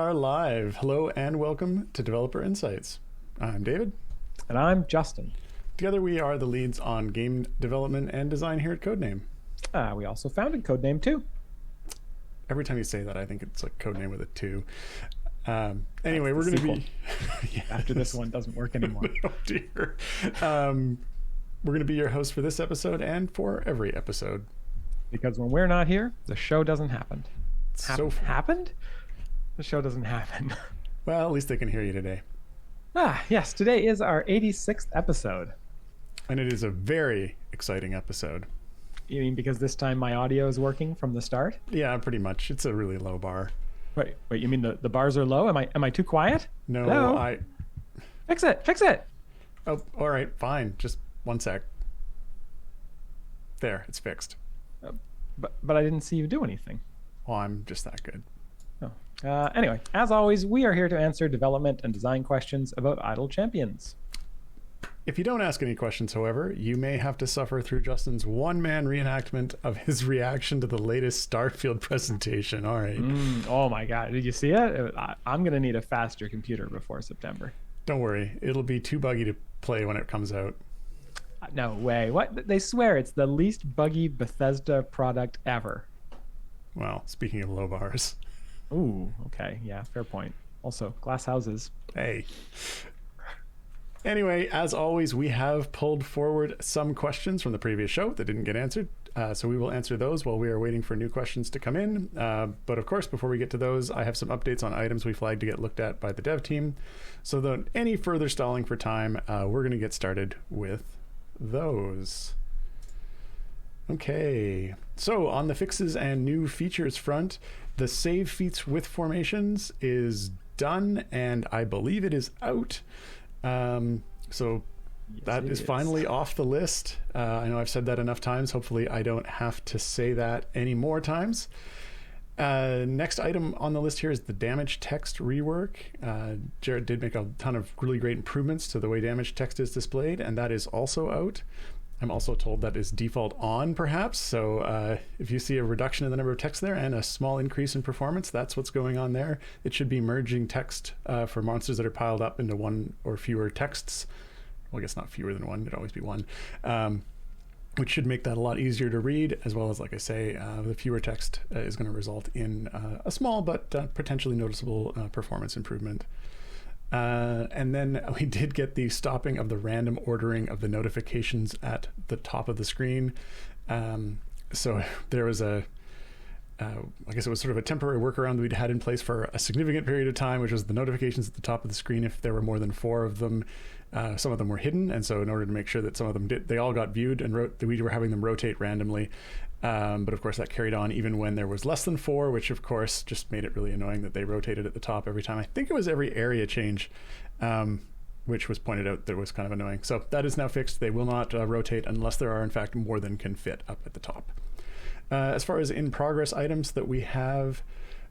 are live. Hello and welcome to Developer Insights. I'm David. And I'm Justin. Together we are the leads on game development and design here at Codename. We also founded Codename too. Every time you say that, I think it's like Codename with a 2. Anyway, we're going to be... yes. After this one doesn't work anymore. Oh dear. We're going to be your host for this episode and for every episode. Because when we're not here, the show doesn't happen. Happened? The show doesn't happen. Well, at least they can hear you today. Yes. Today is our 86th episode. And it is a very exciting episode. You mean because this time my audio is working from the start? Yeah, pretty much. It's a really low bar. Wait, you mean the bars are low? Am I too quiet? No, Hello? Fix it. Oh, all right, fine. Just one sec. There, it's fixed. But I didn't see you do anything. Well, I'm just that good. Anyway, as always, we are here to answer development and design questions about Idle Champions. If you don't ask any questions, however, you may have to suffer through Justin's one-man reenactment of his reaction to the latest Starfield presentation. All right. Oh my God, did you see it? I'm going to need a faster computer before September. Don't worry, it'll be too buggy to play when it comes out. No way. What? They swear it's the least buggy Bethesda product ever. Well, speaking of low bars. Ooh, okay. Yeah, fair point. Also, glass houses. Hey. Anyway, as always, we have pulled forward some questions from the previous show that didn't get answered. So we will answer those while we are waiting for new questions to come in. But of course, before we get to those, I have some updates on items we flagged to get looked at by the dev team. So without any further stalling for time, we're going to get started with those. Okay, so on the fixes and new features front, the save feats with formations is done, and I believe it is out. So Yes, that is finally off the list. I know I've said that enough times. Hopefully I don't have to say that any more times. Next item on the list here is the damage text rework. Jared did make a ton of really great improvements to the way damage text is displayed, and that is also out. I'm also told that is default on, perhaps. So if you see a reduction in the number of text there and a small increase in performance, that's what's going on there. It should be merging text for monsters that are piled up into one or fewer texts. Well, I guess not fewer than one. It'd always be one. Which should make that a lot easier to read, as well as, like I say, the fewer text is going to result in a small but potentially noticeable performance improvement. And then we did get the stopping of the random ordering of the notifications at the top of the screen. So there was I guess it was sort of a temporary workaround that we'd had in place for a significant period of time, which was the notifications at the top of the screen. If there were more than 4 of them, some of them were hidden. And so in order to make sure that some of them they all got viewed and we were having them rotate randomly. But of course that carried on even when there was less than 4, which of course just made it really annoying that they rotated at the top every time. I think it was every area change, which was pointed out that was kind of annoying. So that is now fixed. They will not rotate unless there are in fact more than can fit up at the top. As far as in progress items that we have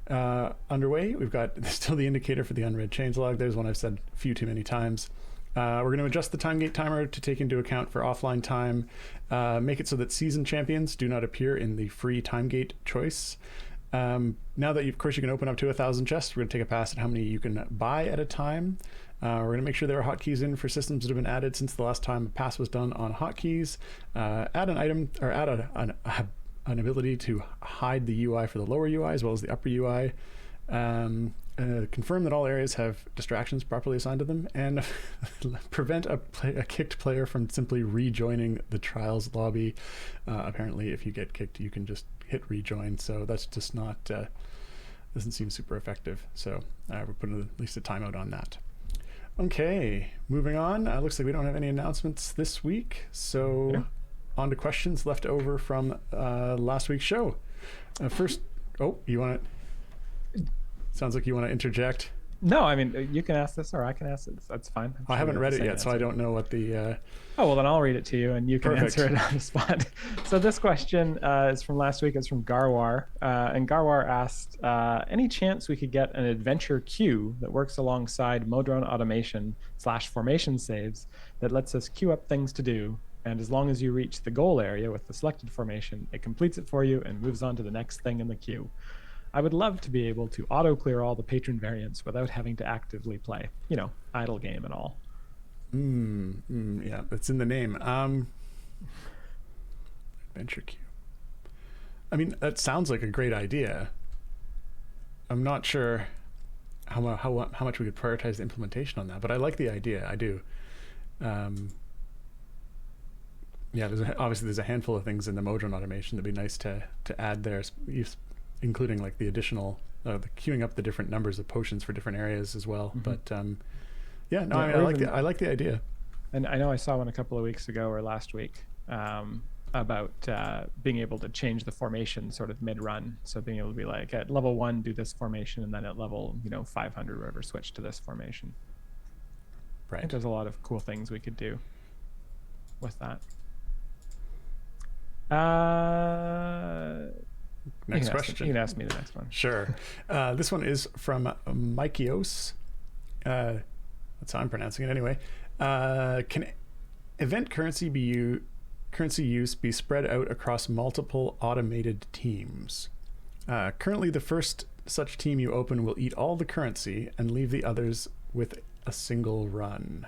underway, we've got still the indicator for the unread changelog. There's one I've said a few too many times. We're going to adjust the time gate timer to take into account for offline time, make it so that season champions do not appear in the free time gate choice. Now that of course you can open up to 1,000 chests, we're going to take a pass at how many you can buy at a time. We're going to make sure there are hotkeys in for systems that have been added since the last time a pass was done on hotkeys. Add an item, or add an ability to hide the UI for the lower UI as well as the upper UI. Confirm that all areas have distractions properly assigned to them, and prevent a kicked player from simply rejoining the trials lobby. Apparently if you get kicked you can just hit rejoin, so that's just not doesn't seem super effective. So we're putting at least a timeout on that. Okay, moving on. Looks like we don't have any announcements this week, so yeah. On to questions left over from last week's show. First, you want to... Sounds like you want to interject. No, I mean, you can ask this or I can ask it. That's fine. I haven't read it yet, so I don't know what the... Oh, well, then I'll read it to you and you can Perfect. answer it on the spot. So this question is from last week. It's from Garwar. And Garwar asked, any chance we could get an adventure queue that works alongside Modron automation / formation saves that lets us queue up things to do? And as long as you reach the goal area with the selected formation, it completes it for you and moves on to the next thing in the queue. I would love to be able to auto clear all the patron variants without having to actively play, idle game and all. Yeah, it's in the name. Adventure queue. I mean, that sounds like a great idea. I'm not sure how much we could prioritize the implementation on that, but I like the idea. I do. Yeah, there's a handful of things in the Modron automation that'd be nice to add there, including like the additional the queuing up the different numbers of potions for different areas as well. But I like the idea. And I know I saw one a couple of weeks ago or last week about being able to change the formation sort of mid-run. So being able to be like, at level 1, do this formation, and then at level 500 or whatever, switch to this formation. Right. I think there's a lot of cool things we could do with that. Next question. You can ask me the next one. Sure. This one is from Mykios. That's how I'm pronouncing it anyway. Can event currency use be spread out across multiple automated teams? Currently, the first such team you open will eat all the currency and leave the others with a single run.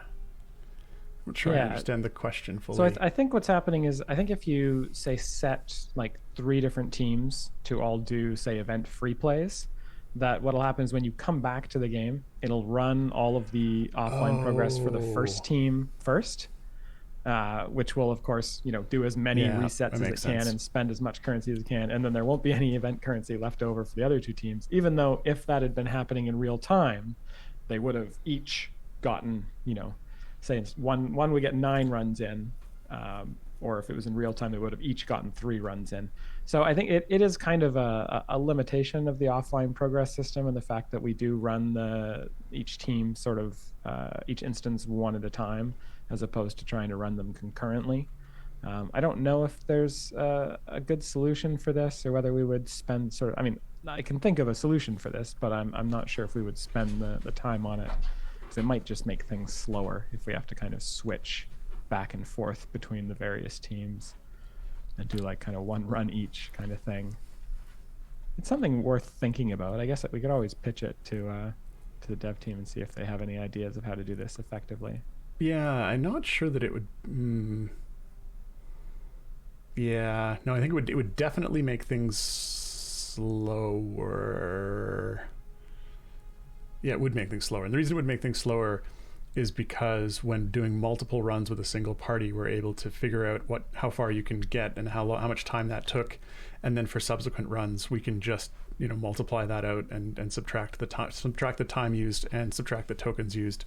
I'm trying to understand the question fully. So I think what's happening is, I think if you say set like 3 different teams to all do, say, event free plays, that what'll happen is when you come back to the game, it'll run all of the offline progress for the first team first, which will, of course, do as many resets as it can and spend as much currency as it can. And then there won't be any event currency left over for the other 2 teams, even though if that had been happening in real time, they would have each gotten, say one would get 9 runs in, or if it was in real time, they would have each gotten 3 runs in. So I think it is kind of a limitation of the offline progress system, and the fact that we do run each team sort of each instance one at a time, as opposed to trying to run them concurrently. I don't know if there's a good solution for this, or whether we would spend I can think of a solution for this, but I'm not sure if we would spend the time on it, because it might just make things slower if we have to kind of switch back and forth between the various teams and do like kind of 1 run each kind of thing. It's something worth thinking about. I guess that we could always pitch it to the dev team and see if they have any ideas of how to do this effectively. Yeah, I'm not sure that it would. Yeah, no, I think it would definitely make things slower. Yeah, it would make things slower. And the reason it would make things slower is because when doing multiple runs with a single party, we're able to figure out how far you can get and how much time that took, and then for subsequent runs we can just multiply that out and subtract the time used and subtract the tokens used.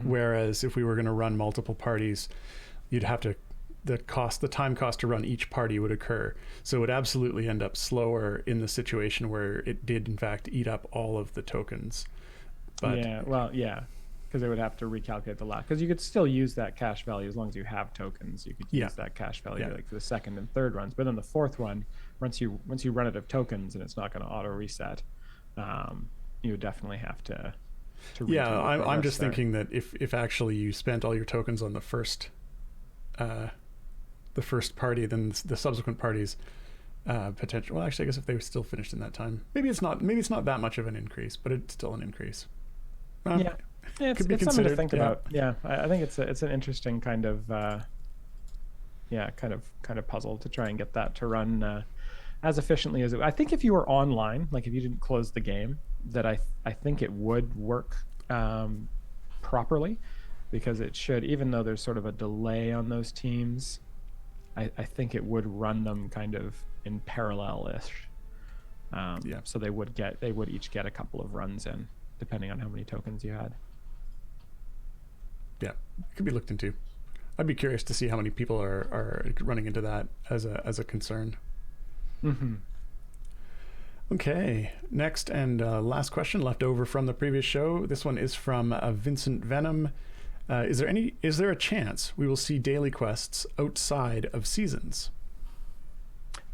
Whereas if we were going to run multiple parties, you'd have to the time cost to run each party would occur, so it would absolutely end up slower in the situation where it did in fact eat up all of the tokens. But because they would have to recalculate the last, because you could still use that cash value as long as you have tokens. You could use that cash value like for the second and third runs, but then the fourth one, once you run out of tokens and it's not going to auto reset, you would definitely have to I'm just thinking that if actually you spent all your tokens on the first party, then the subsequent parties potential. Well, actually, I guess if they were still finished in that time, maybe it's not that much of an increase, but it's still an increase. It's something to think about. I think it's an interesting kind of puzzle to try and get that to run as efficiently as it. I think if you were online, like if you didn't close the game, that I think it would work properly, because it should, even though there's sort of a delay on those teams, I think it would run them kind of in parallel-ish. So they would each get a couple of runs in, depending on how many tokens you had. Yeah, it could be looked into. I'd be curious to see how many people are running into that as a concern. Okay, next and last question left over from the previous show. This one is from Vincent Venom. Is there a chance we will see daily quests outside of seasons?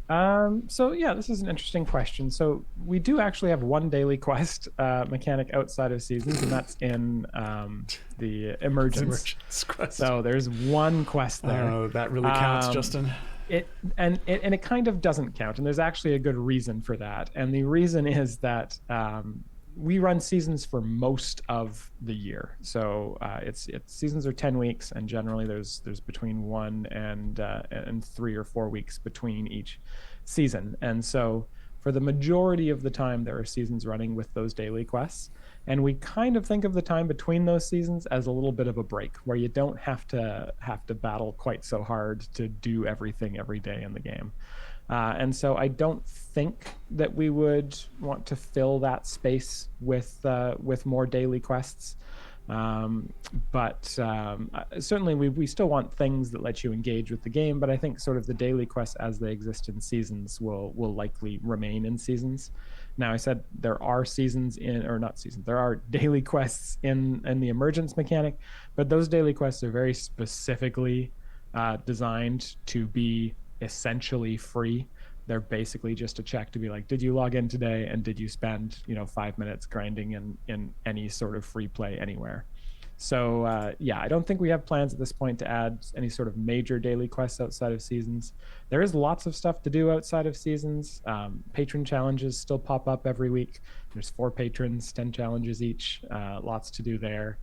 This is an interesting question. So we do actually have one daily quest mechanic outside of seasons, and that's in the emergence quest. So there's one quest there. Oh, that really counts, Justin. it kind of doesn't count, and there's actually a good reason for that. And the reason is that we run seasons for most of the year. So it's seasons are 10 weeks, and generally there's between 1 and 3 or 4 weeks between each season. And so for the majority of the time, there are seasons running with those daily quests. And we kind of think of the time between those seasons as a little bit of a break, where you don't have to battle quite so hard to do everything every day in the game. And so I don't think that we would want to fill that space with more daily quests. Certainly we still want things that let you engage with the game, but I think sort of the daily quests as they exist in seasons will likely remain in seasons. Now, I said there are there are daily quests in the emergence mechanic, but those daily quests are very specifically designed to be essentially free. They're basically just a check to be like, did you log in today, and did you spend 5 minutes grinding in any sort of free play anywhere? So I don't think we have plans at this point to add any sort of major daily quests outside of seasons. There is lots of stuff to do outside of seasons. Patron challenges still pop up every week. There's 4 patrons, 10 challenges each. Lots to do there.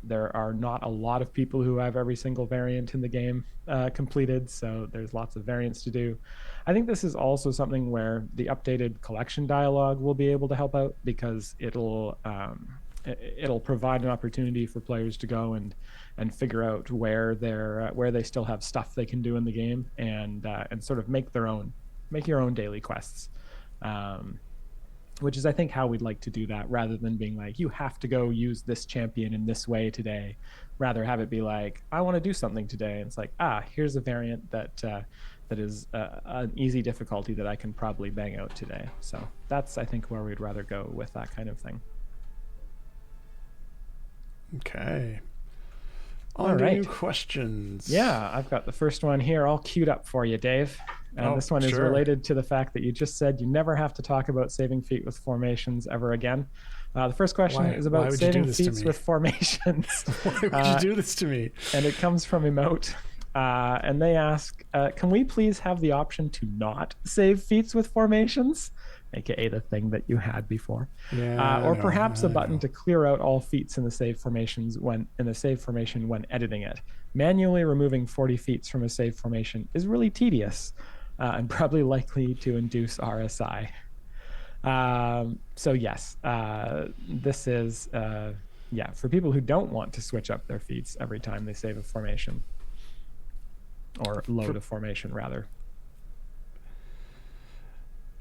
There are not a lot of people who have every single variant in the game completed, so there's lots of variants to do. I think this is also something where the updated collection dialogue will be able to help out, because it'll provide an opportunity for players to go and figure out where they still have stuff they can do in the game, and sort of make your own daily quests. Which is, I think, how we'd like to do that, rather than being like, you have to go use this champion in this way today. Rather have it be like, I want to do something today, and it's like, here's a variant that is an easy difficulty that I can probably bang out today. So that's, I think, where we'd rather go with that kind of thing. Okay. On to new questions. Yeah, I've got the first one here all queued up for you, Dave. And this one is related to the fact that you just said you never have to talk about saving feat with formations ever again. The first question is about saving feats with formations. Why would you do this to me? And it comes from Emote. And they ask, can we please have the option to not save feats with formations? AKA the thing that you had before. Or perhaps a button to clear out all feats in the save formation when editing it. Manually removing 40 feats from a save formation is really tedious, and probably likely to induce RSI. So yes, this is for people who don't want to switch up their feats every time they save a formation, or load a formation rather.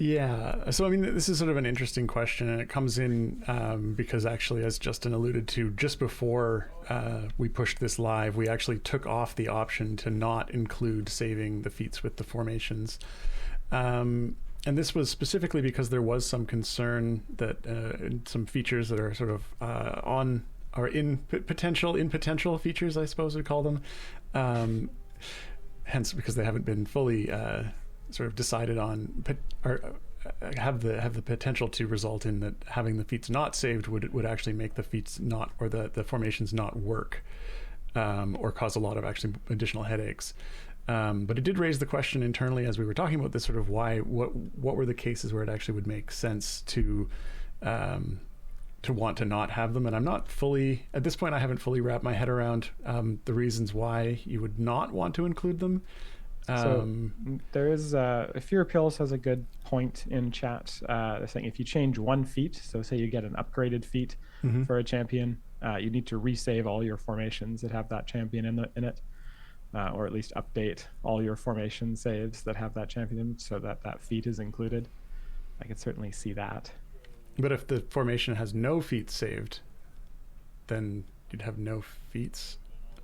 Yeah, so I mean, this is sort of an interesting question, and it comes in because actually, as Justin alluded to, just before we pushed this live, we actually took off the option to not include saving the feats with the formations. And this was specifically because there was some concern that some features that are sort of in potential features, I suppose we'd call them, hence because they haven't been fully sort of decided on, or have the potential to result in that having the feats not saved would actually make the feats not, or the formations not work, or cause a lot of actually additional headaches. But it did raise the question internally as we were talking about this, sort of what were the cases where it actually would make sense to want to not have them. And I'm not fully, at this point, I haven't fully wrapped my head around the reasons why you would not want to include them. So there is Fear Pills has a good point in chat. They're saying if you change one feat, so say you get an upgraded feat for a champion, you need to resave all your formations that have that champion in it, or at least update all your formation saves that have that champion in it, so that feat is included. I could certainly see that. But if the formation has no feats saved, then you'd have no feats.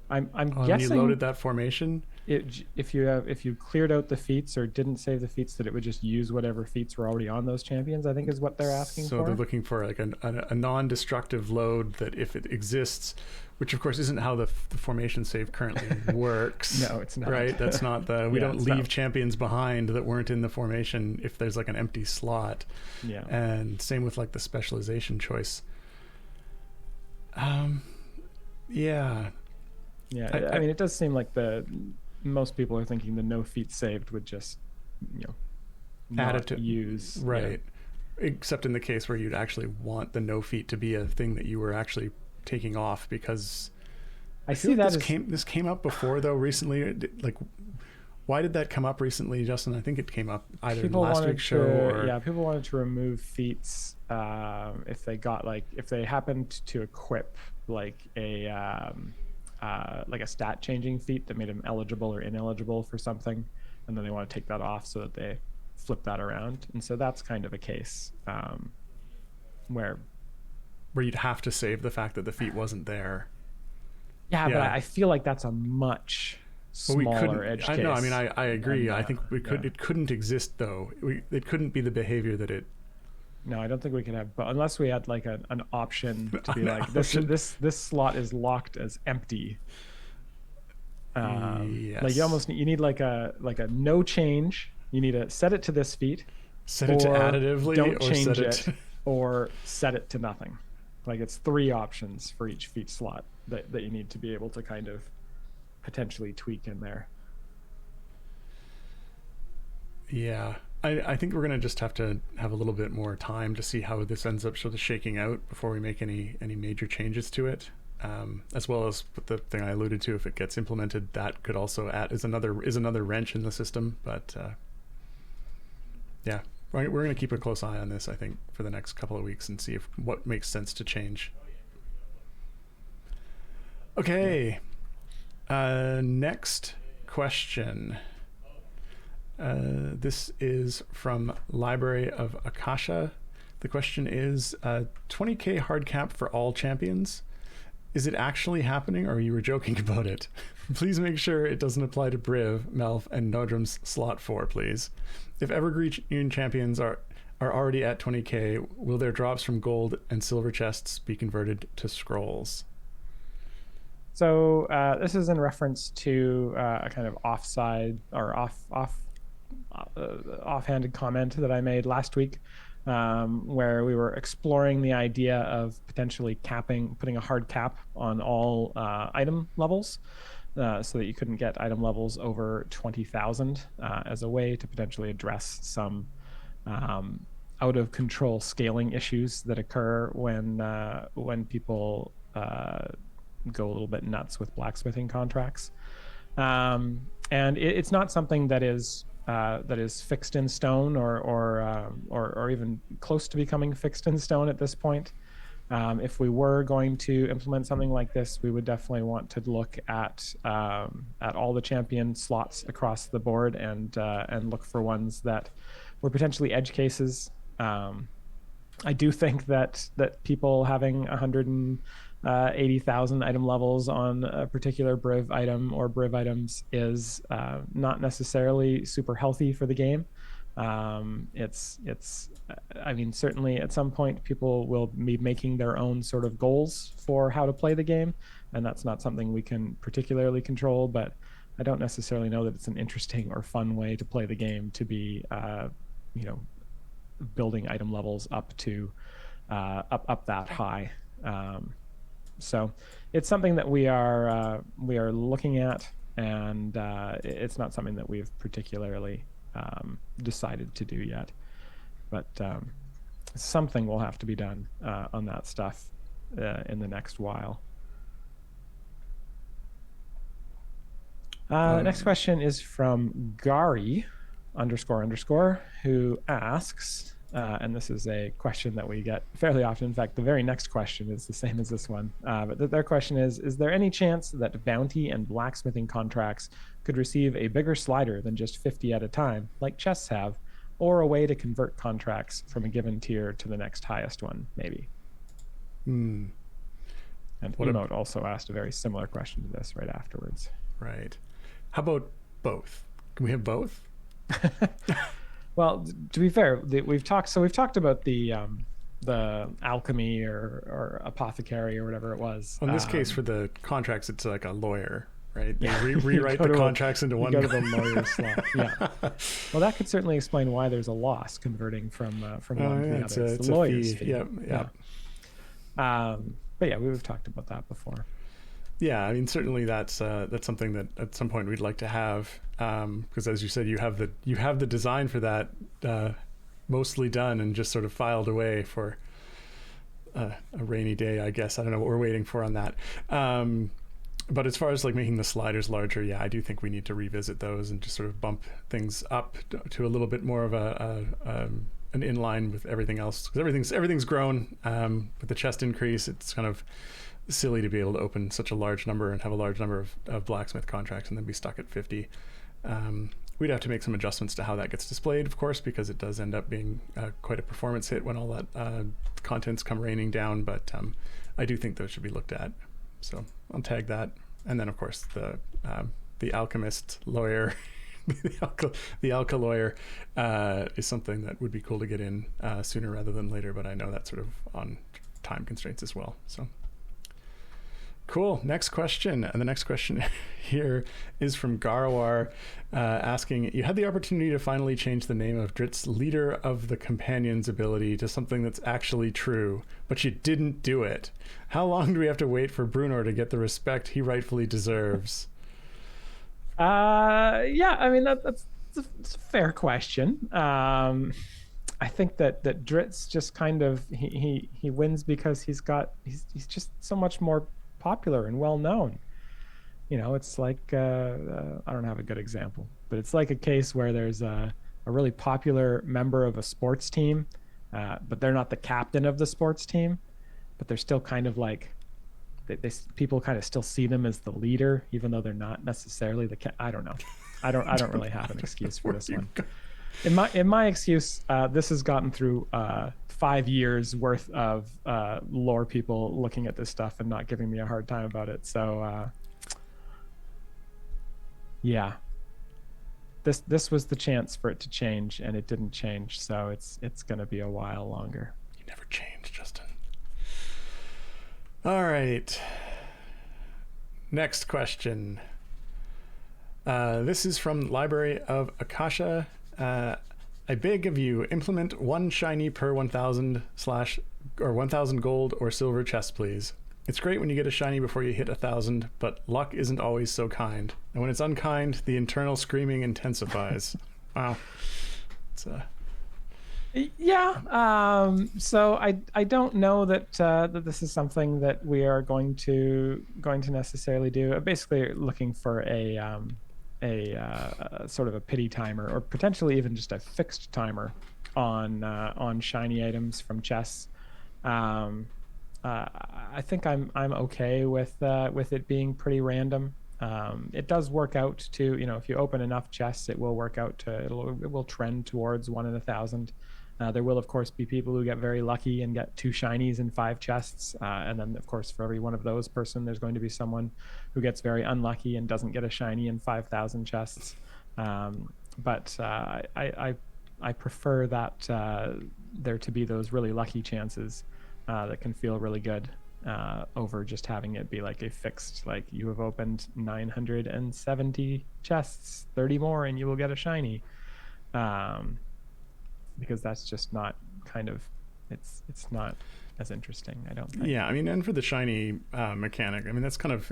I'm guessing you loaded that formation. If you cleared out the feats or didn't save the feats, that it would just use whatever feats were already on those champions, I think is what they're asking for. So they're looking for like a non-destructive load that, if it exists, which of course isn't how the formation save currently works. No, it's not. Right? That's not we don't leave champions behind that weren't in the formation if there's like an empty slot. Yeah. And same with like the specialization choice. Yeah. Yeah, I mean, it does seem like most people are thinking the no feet saved would just, you know, Add it not to use. right. Except in the case where you'd actually want the no feet to be a thing that you were actually taking off, because I feel see like that this came up before though recently. Like, why did that come up recently, Justin? I think it came up either in last week's show or people wanted to remove feats if they got if they happened to equip like a stat changing feat that made them eligible or ineligible for something, and then they want to take that off so that they flip that around. And so that's kind of a case where you'd have to save the fact that the feat wasn't there. Yeah, but I feel like that's a much smaller edge case. I know. I mean, I agree. I think it couldn't exist though. It couldn't be the behavior that it. No, I don't think we could have, but unless we had like an option to be like this slot is locked as empty. Yes. Like you need like a no change. You need to set it to this feat. Set it to additively, don't or change set it or set it to nothing. Like it's 3 options for each feat slot that you need to be able to kind of potentially tweak in there. Yeah. I think we're going to just have to have a little bit more time to see how this ends up sort of shaking out before we make any major changes to it. As well as with the thing I alluded to, if it gets implemented, that could also is another wrench in the system. But yeah, we're going to keep a close eye on this, I think, for the next couple of weeks and see what makes sense to change. Okay. Next question. This is from Library of Akasha. The question is 20k hard cap for all champions. Is it actually happening, or you were joking about it? Please make sure it doesn't apply to Briv, Melf, and Nodrum's slot 4, please. If Evergreen champions are already at 20k, will their drops from gold and silver chests be converted to scrolls? So this is in reference to a kind of offhanded comment that I made last week, where we were exploring the idea of potentially putting a hard cap on all item levels, so that you couldn't get item levels over 20,000 as a way to potentially address some out of control scaling issues that occur when people go a little bit nuts with blacksmithing contracts. And it's not something that is fixed in stone or even close to becoming fixed in stone at this point. If we were going to implement something like this, we would definitely want to look at all the champion slots across the board and look for ones that were potentially edge cases. I do think that people having 180,000 item levels on a particular Briv item or Briv items is not necessarily super healthy for the game. I mean, certainly at some point people will be making their own sort of goals for how to play the game, and that's not something we can particularly control, but I don't necessarily know that it's an interesting or fun way to play the game, to be building item levels up to up that high. So it's something that we are looking at, and it's not something that we've particularly decided to do yet, but something will have to be done on that stuff in the next while. The next question is from Gary __, who asks, and this is a question that we get fairly often. In fact, the very next question is the same as this one. But their question is there any chance that bounty and blacksmithing contracts could receive a bigger slider than just 50 at a time, like chests have, or a way to convert contracts from a given tier to the next highest one, maybe? And Emote also asked a very similar question to this right afterwards. Right. How about both? Can we have both? Well, to be fair, we've talked about the alchemy or apothecary or whatever it was. In this case, for the contracts, it's like a lawyer, right? They rewrite the contracts into one. Go to the lawyer slot. Yeah. Well, that could certainly explain why there's a loss converting from one to the other. It's the lawyer's fee. Yeah. But yeah, we've talked about that before. Yeah, I mean, certainly that's something that at some point we'd like to have, because as you said, you have the design for that mostly done and just sort of filed away for a rainy day, I guess. I don't know what we're waiting for on that. But as far as like making the sliders larger, yeah, I do think we need to revisit those and just sort of bump things up to a little bit more of an inline with everything else, because everything's grown. With the chest increase, it's kind of silly to be able to open such a large number and have a large number of blacksmith contracts and then be stuck at 50. We'd have to make some adjustments to how that gets displayed, of course, because it does end up being quite a performance hit when all that contents come raining down. But I do think those should be looked at. So I'll tag that. And then, of course, the alchemist lawyer, the alka lawyer is something that would be cool to get in sooner rather than later. But I know that's sort of on time constraints as well. So cool. Next question. And the next question here is from Garwar, asking, you had the opportunity to finally change the name of Drit's leader of the companions ability to something that's actually true, but you didn't do it. How long do we have to wait for Brunor to get the respect he rightfully deserves? Yeah, I mean, that's a fair question. I think that Drit's just kind of, he wins because he's just so much more popular and well known. You know, it's like I don't have a good example, but it's like a case where there's a really popular member of a sports team, but they're not the captain of the sports team, but they're still kind of like people kind of still see them as the leader, even though they're not necessarily I don't know. I don't really have an excuse for this one. In my excuse, this has gotten through 5 years worth of lore people looking at this stuff and not giving me a hard time about it. So yeah, this was the chance for it to change, and it didn't change. So it's going to be a while longer. You never change, Justin. All right. Next question. This is from Library of Akasha. I beg of you, implement one shiny per 1,000 or 1,000 gold or silver chest, please. It's great when you get a shiny before you hit 1,000, but luck isn't always so kind. And when it's unkind, the internal screaming intensifies. Wow. It's yeah. So I don't know that that this is something that we are going to necessarily do. Basically, looking for a sort of a pity timer, or potentially even just a fixed timer on shiny items from chests. I think I'm okay with it being pretty random. It does work out to, you know, if you open enough chests, it will work out to it will trend towards 1 in 1,000. There will, of course, be people who get very lucky and get 2 shinies in 5 chests. And then, of course, for every one of those there's going to be someone who gets very unlucky and doesn't get a shiny in 5,000 chests. But I prefer that there to be those really lucky chances that can feel really good over just having it be like a fixed, like, you have opened 970 chests, 30 more, and you will get a shiny. Because that's just not kind of, it's not as interesting, I don't think. Yeah, I mean, and for the shiny mechanic, I mean, that's kind of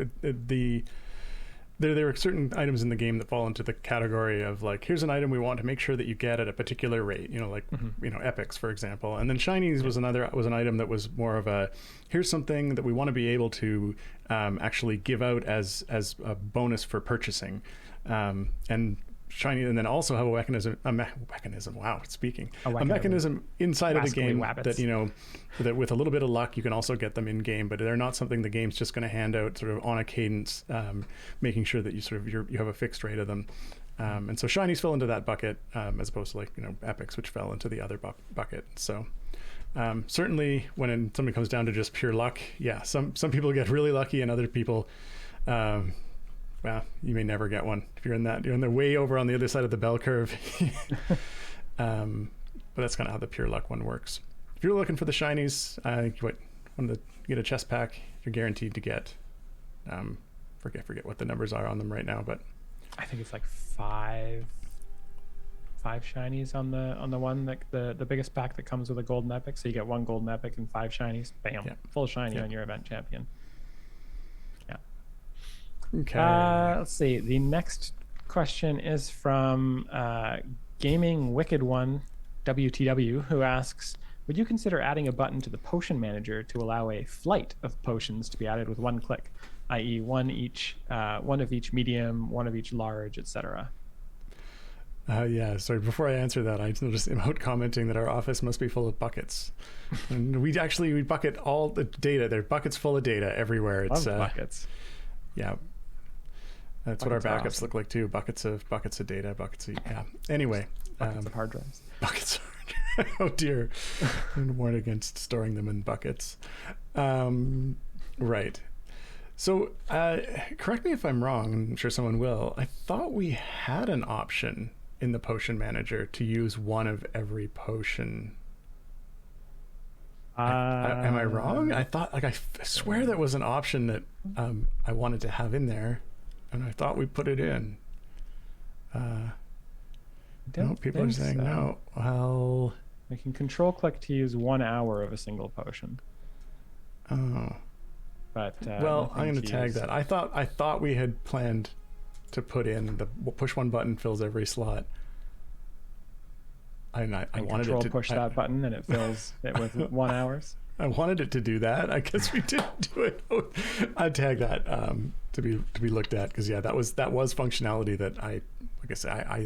there are certain items in the game that fall into the category of like, here's an item we want to make sure that you get at a particular rate, you know, like you know, epics, for example. And then shinies was an item that was more of a, here's something that we want to be able to actually give out as a bonus for purchasing, and shiny, and then also have a mechanism inside of the game that, you know, that with a little bit of luck you can also get them in game, but they're not something the game's just going to hand out sort of on a cadence, making sure that you have a fixed rate of them. And so shinies fell into that bucket, as opposed to, like, you know, epics, which fell into the other bucket. So certainly when something comes down to just pure luck, yeah, some people get really lucky, and other people well, you may never get one if you're in the way over on the other side of the bell curve. But that's kind of how the pure luck one works. If you're looking for the shinies, when you get a chest pack, you're guaranteed to get, forget what the numbers are on them right now, but I think it's like five shinies on the one, that the biggest pack that comes with a golden epic. So you get 1 golden epic and 5 shinies. Bam, yeah. Full shiny on your event champion. Okay. Let's see. The next question is from Gaming Wicked One WTW, who asks, would you consider adding a button to the potion manager to allow a flight of potions to be added with one click, i.e., one of each medium, one of each large, etc.? Yeah, sorry. Before I answer that, I just emote commenting that our office must be full of buckets. And we bucket all the data. There are buckets full of data everywhere. It's Love buckets. Yeah, that's what our backups awesome. look like too. Buckets of data. Yeah. Anyway, Buckets of hard drives. buckets. Oh dear, I'm warned against storing them in buckets. Right. So, correct me if I'm wrong. I'm sure someone will. I thought we had an option in the potion manager to use one of every potion. Am I wrong? I thought, I swear that was an option that I wanted to have in there, and I thought we put it in. No, people are saying so. No. Well, I can control click to use 1 hour of a single potion. Oh. But well, I'm going to tag that. I thought we had planned to put in the push one button fills every slot. I wanted it to push that button and it fills it with 1 hours. I wanted it to do that. I guess we didn't do it. I'd tag that to be looked at, because yeah, that was functionality that I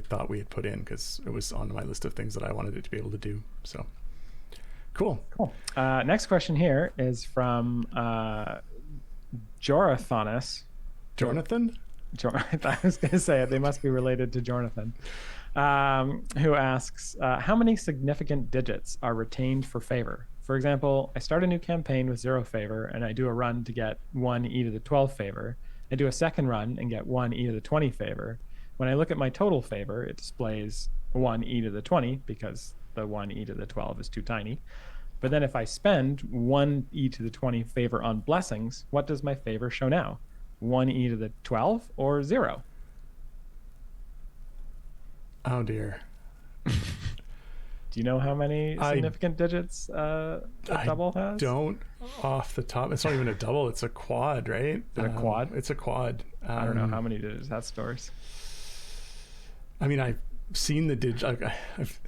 thought we had put in, because it was on my list of things that I wanted it to be able to do. So cool. Next question here is from Jorathonis. Jonathan? I was going to say it. They must be related to Jonathan. Who asks, how many significant digits are retained for favor? For example, I start a new campaign with 0 favor, and I do a run to get 1 e to the 12 favor. I do a second run and get 1 e to the 20 favor. When I look at my total favor, it displays 1 e to the 20, because the 1 e to the 12 is too tiny. But then if I spend 1 e to the 20 favor on blessings, what does my favor show now? 1 e to the 12 or 0? Oh dear. Do you know how many significant digits a double has? I don't off the top. It's not even a double. It's a quad, right? Is it a quad? It's a quad. I don't know how many digits that stores. I mean, I've seen the I've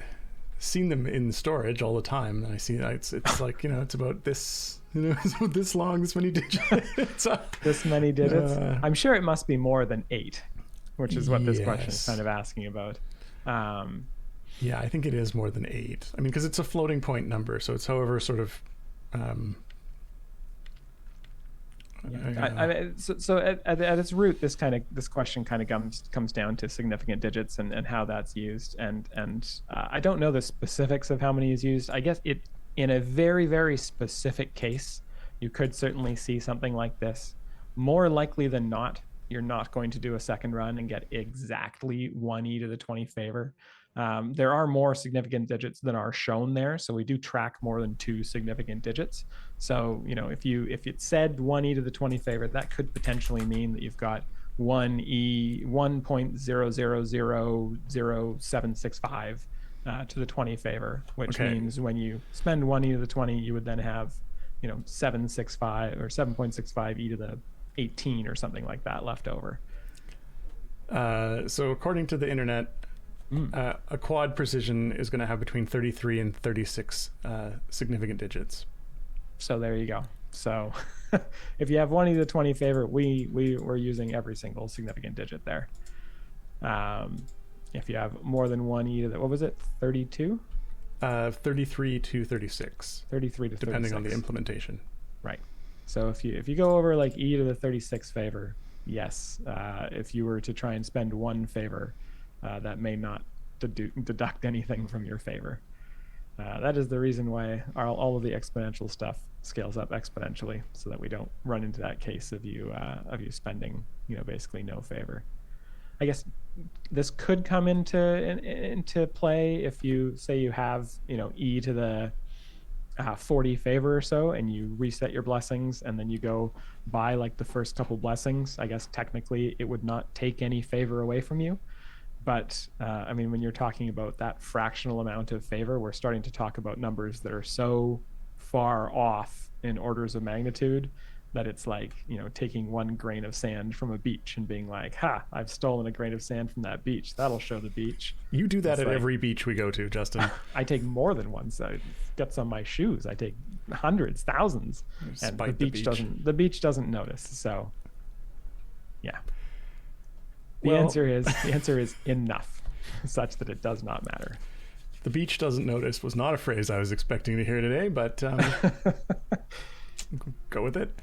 seen them in storage all the time, and I see it's like, it's about this, it's about this long, this many digits. This many digits. I'm sure it must be more than 8, which is what this question is kind of asking about. Yeah, I think it is more than 8. I mean, because it's a floating point number, so it's however sort of. So at its root, this question kind of comes down to significant digits and how that's used, and I don't know the specifics of how many is used. I guess it, in a very, very specific case, you could certainly see something like this. More likely than not, you're not going to do a second run and get exactly 1 e to the 20 favor. There are more significant digits than are shown there, so we do track more than 2 significant digits. So if it said 1 e to the 20 favor, that could potentially mean that you've got 1.0000765 to the 20 favor, which means when you spend 1 e to the 20, you would then have 765 or 7.65 e to the 18 or something like that left over. So according to the internet, a quad precision is going to have between 33 and 36 significant digits. So there you go. So if you have 1 e to the 20 favor, we're using every single significant digit there. If you have more than 1 e to the, what was it, 32? 33 to 36. 33 to 36. Depending on the implementation. Right. So if you go over like e to the 36 favor, yes. If you were to try and spend 1 favor, that may not deduct anything from your favor. That is the reason why all of the exponential stuff scales up exponentially, so that we don't run into that case of you spending basically no favor. I guess this could come into play if you say you have e to the 40 favor or so, and you reset your blessings, and then you go buy like the first couple blessings. I guess technically it would not take any favor away from you. But I mean, when you're talking about that fractional amount of favor, we're starting to talk about numbers that are so far off in orders of magnitude that it's like, taking one grain of sand from a beach and being like, ha, I've stolen a grain of sand from that beach. That'll show the beach. You do that It's at like, every beach we go to, Justin. I take more than one. So it gets on my shoes. I take hundreds, thousands, and the beach doesn't notice. So yeah. The answer is enough, such that it does not matter. The beach doesn't notice was not a phrase I was expecting to hear today, but go with it.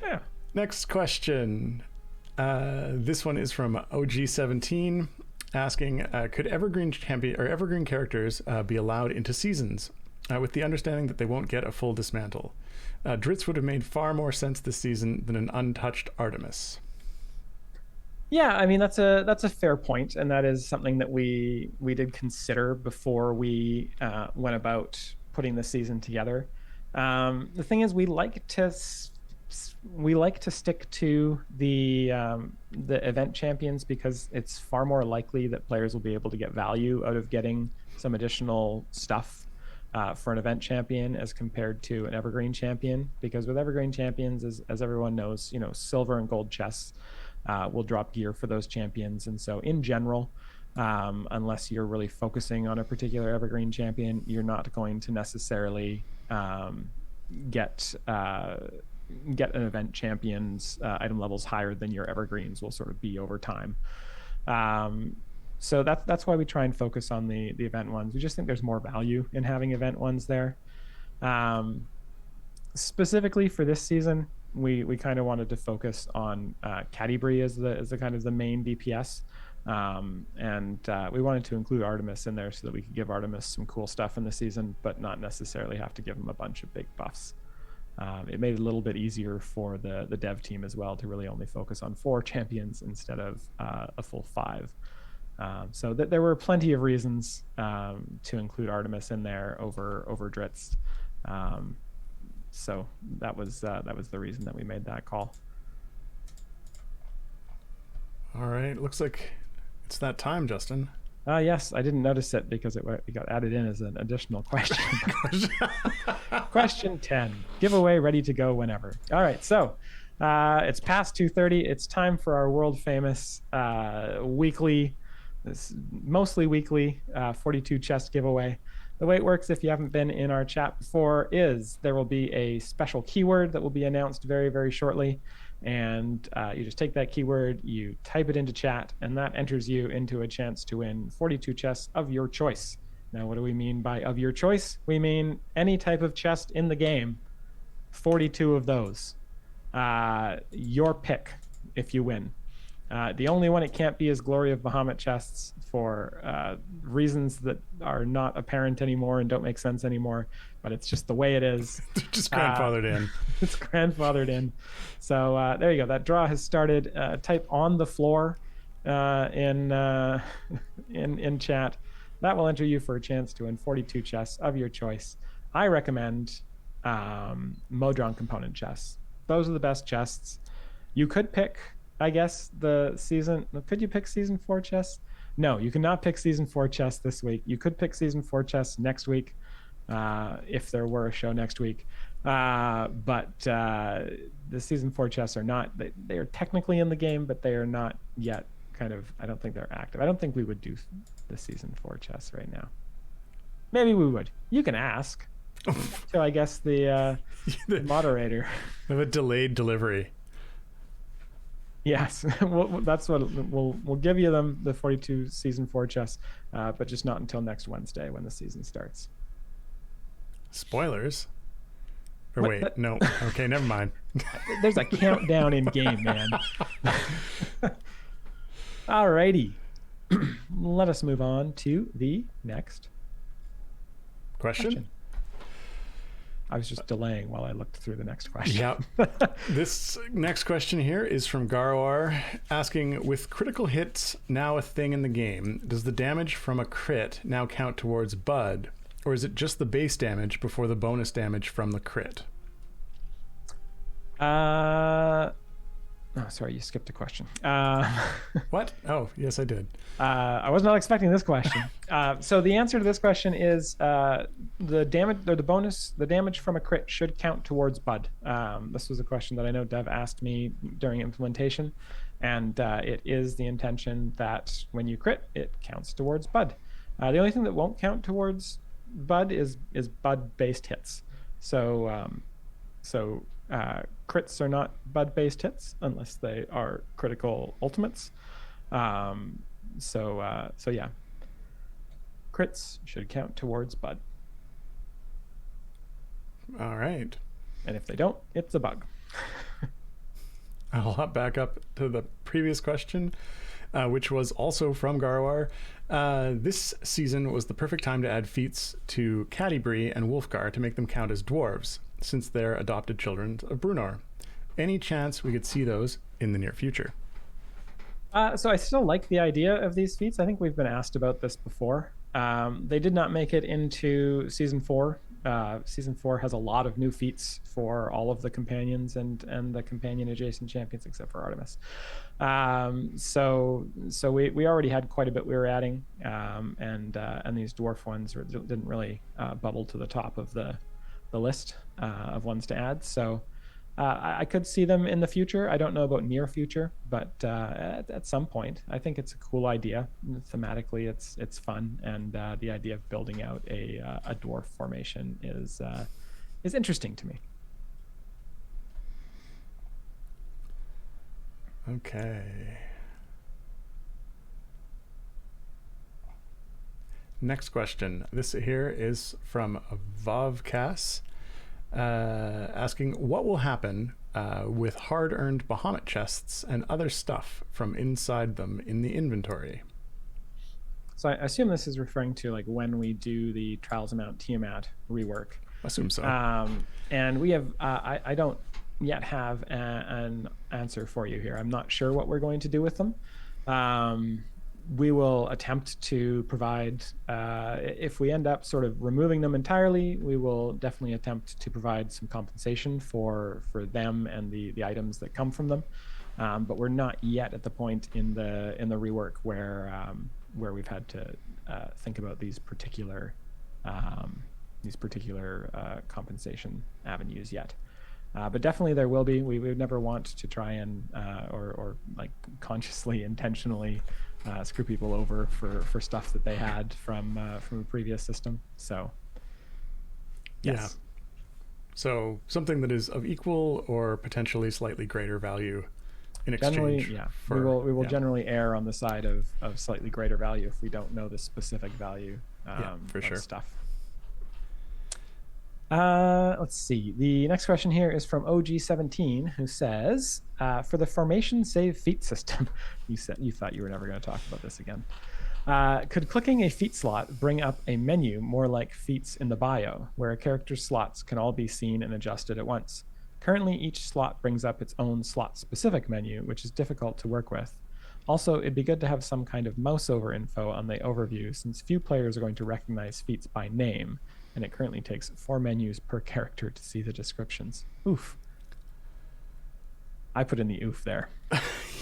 Yeah. Next question. This one is from OG17 asking, could evergreen characters be allowed into seasons with the understanding that they won't get a full dismantle? Dritz would have made far more sense this season than an untouched Artemis. Yeah, I mean that's a fair point, and that is something that we did consider before we went about putting the season together. The thing is, we like to stick to the event champions because it's far more likely that players will be able to get value out of getting some additional stuff for an event champion as compared to an evergreen champion. Because with evergreen champions, as everyone knows, silver and gold chests will drop gear for those champions, and so in general, unless you're really focusing on a particular evergreen champion, you're not going to necessarily get an event champion's item levels higher than your evergreens will sort of be over time. So that's why we try and focus on the event ones. We just think there's more value in having event ones there. Specifically for this season, we kind of wanted to focus on Catti as the kind of the main DPS, and we wanted to include Artemis in there so that we could give Artemis some cool stuff in the season, but not necessarily have to give him a bunch of big buffs. It made it a little bit easier for the dev team as well to really only focus on 4 champions instead of a full 5. So there were plenty of reasons to include Artemis in there over Dritz. So that was the reason that we made that call. All right, looks like it's that time, Justin. Yes, I didn't notice it because it got added in as an additional question. Question 10. Giveaway ready to go whenever. All right, so it's past 2:30. It's time for our world famous mostly weekly 42 chest giveaway. The way it works, if you haven't been in our chat before, is there will be a special keyword that will be announced very, very shortly. And you just take that keyword, you type it into chat, and that enters you into a chance to win 42 chests of your choice. Now, what do we mean by of your choice? We mean any type of chest in the game, 42 of those. Your pick if you win. The only one it can't be is Glory of Bahamut chests for reasons that are not apparent anymore and don't make sense anymore, but it's just the way it is. Just grandfathered in. It's grandfathered in. So there you go. That draw has started. Type on the floor in chat. That will enter you for a chance to win 42 chests of your choice. I recommend Modron component chests. Those are the best chests. You could pick, I guess, could you pick season 4 chests? No, you cannot pick season 4 chests this week. You could pick season 4 chests next week, if there were a show next week. But the season 4 chests are not, they are technically in the game, but they are not yet I don't think they're active. I don't think we would do the season 4 chests right now. Maybe we would. You can ask. So I guess the moderator. Of a delayed delivery. Yes, that's what we'll give you the 42 season 4 chests, but just not until next Wednesday when the season starts. Spoilers? Or wait, no. Okay, never mind. There's a countdown in game, man. Alrighty. Let us move on to the next question. I was just delaying while I looked through the next question. Yeah. This next question here is from Garwar asking, with critical hits now a thing in the game, does the damage from a crit now count towards Bud, or is it just the base damage before the bonus damage from the crit? Oh, sorry, you skipped a question. What? Oh, yes, I did. I was not expecting this question. So the answer to this question is the damage or the damage from a crit should count towards Bud. This was a question that I know Dev asked me during implementation, and it is the intention that when you crit, it counts towards Bud. The only thing that won't count towards Bud is Bud-based hits. So crits are not Bud-based hits unless they are critical ultimates. So yeah, crits should count towards Bud. All right. And if they don't, it's a bug. I'll hop back up to the previous question, which was also from Garwar. This season was the perfect time to add feats to Catti-brie and Wolfgar to make them count as dwarves, since they're adopted children of Brunor. Any chance we could see those in the near future? So I still like the idea of these feats. I think we've been asked about this before. They did not make it into season 4. Season 4 has a lot of new feats for all of the companions and the companion adjacent champions except for Artemis. So we already had quite a bit we were adding, and these dwarf ones didn't really bubble to the top of the list of ones to add. So I could see them in the future. I don't know about near future, but at some point, I think it's a cool idea. Thematically, it's fun, and the idea of building out a dwarf formation is interesting to me. Okay. Next question. This here is from Vavkas. Asking what will happen with hard-earned Bahamut chests and other stuff from inside them in the inventory. So I assume this is referring to like when we do the Trials of Mount Tiamat rework. I assume so. And we have I don't yet have an answer for you here. I'm not sure what we're going to do with them. We will attempt to provide, if we end up sort of removing them entirely, we will definitely attempt to provide some compensation for them and the items that come from them. But we're not yet at the point in the rework where we've had to think about these particular compensation avenues yet. But definitely there will be. We would never want to try and or like consciously, intentionally screw people over for stuff that they had from a previous system. So yes. Yeah. So something that is of equal or potentially slightly greater value in exchange. Generally, yeah. We will generally err on the side of slightly greater value if we don't know the specific value for sure. Stuff. Let's see. The next question here is from OG17, who says, for the formation save feat system, you thought you were never going to talk about this again. Could clicking a feat slot bring up a menu more like feats in the bio, where a character's slots can all be seen and adjusted at once? Currently, each slot brings up its own slot-specific menu, which is difficult to work with. Also, it'd be good to have some kind of mouse over info on the overview, since few players are going to recognize feats by name, and it currently takes 4 menus per character to see the descriptions. Oof. I put in the oof there.